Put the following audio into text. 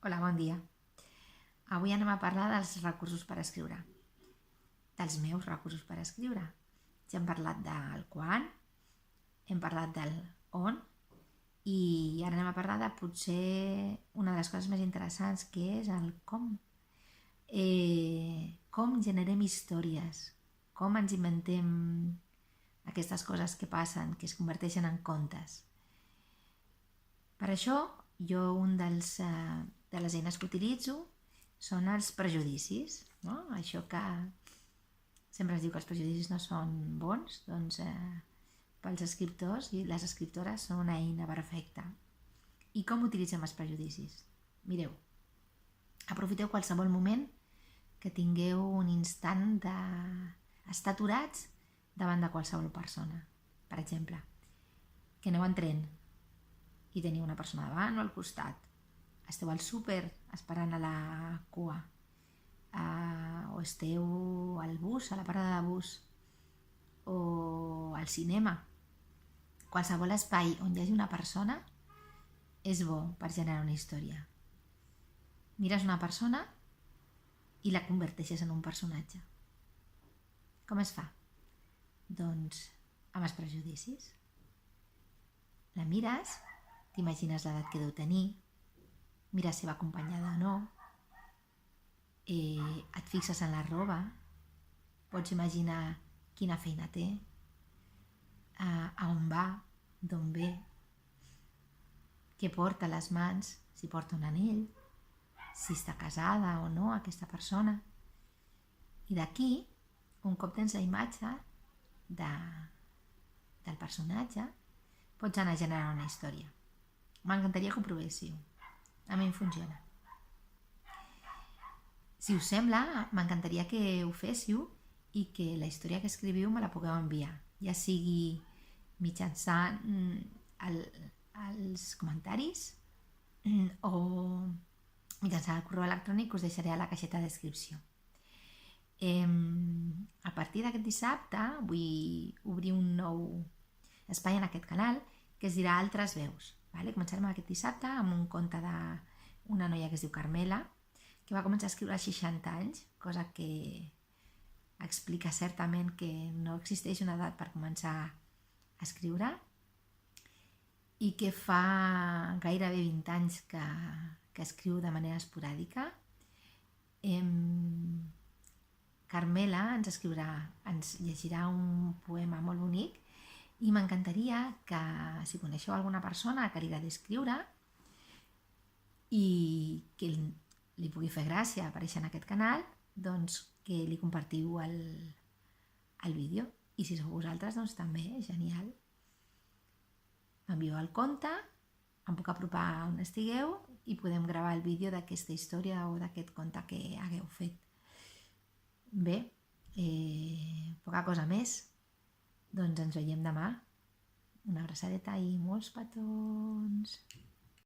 Hola, bon dia. Avui anem a parlar dels recursos per escriure, dels meus recursos per escriure. Ja hem parlat del quan, hem parlat del on i ara anem a parlar de potser una de les coses més interessants, que és el com. Com generem històries, com ens inventem aquestes coses que passen, que es converteixen en contes. Per això, jo de les eines que utilitzo són els prejudicis, no? Això que sempre es diu que els prejudicis no són bons, doncs pels escriptors i les escriptores són una eina perfecta. I com utilitzem els prejudicis? Mireu, aprofiteu qualsevol moment que tingueu un instant d'estar aturats davant de qualsevol persona. Per exemple, que aneu en tren i teniu una persona davant o al costat. Esteu al súper esperant a la cua. O esteu al bus, a la parada de bus. O al cinema. Qualsevol espai on hi hagi una persona és bo per generar una història. Mires una persona i la converteixes en un personatge. Com es fa? Doncs amb els prejudicis. La mires, t'imagines l'edat que deu tenir, mires si va acompanyada o no, et fixes en la roba, pots imaginar quina feina té, a on va, d'on ve, què porta a les mans, si porta un anell, si està casada o no aquesta persona. I d'aquí, un cop tens la imatge del personatge, pots anar generant una història. M'encantaria que ho provéssiu. A mi em funciona. Si us sembla, m'encantaria que ho féssiu i que la història que escriviu me la pugueu enviar, ja sigui mitjançant els comentaris o mitjançant el correu electrònic que us deixaré a la caixeta de descripció. A partir d'aquest dissabte vull obrir un nou espai en aquest canal que es dirà Altres Veus. Començarem aquest dissabte amb un conte d'una noia que es diu Carmela, que va començar a escriure als 60 anys, cosa que explica certament que no existeix una edat per començar a escriure, i que fa gairebé 20 anys que escriu de manera esporàdica. Carmela ens llegirà un poema molt bonic i m'encantaria que, si coneixeu alguna persona que li agradi escriure i que li pugui fer gràcia aparèixer en aquest canal, doncs que li compartiu el vídeo. I si sou vosaltres, doncs també, genial. M'envieu el conte, em puc apropar on estigueu i podem gravar el vídeo d'aquesta història o d'aquest conte que hagueu fet. Bé, poca cosa més. Doncs ens veiem demà. Una abraçadeta i molts petons.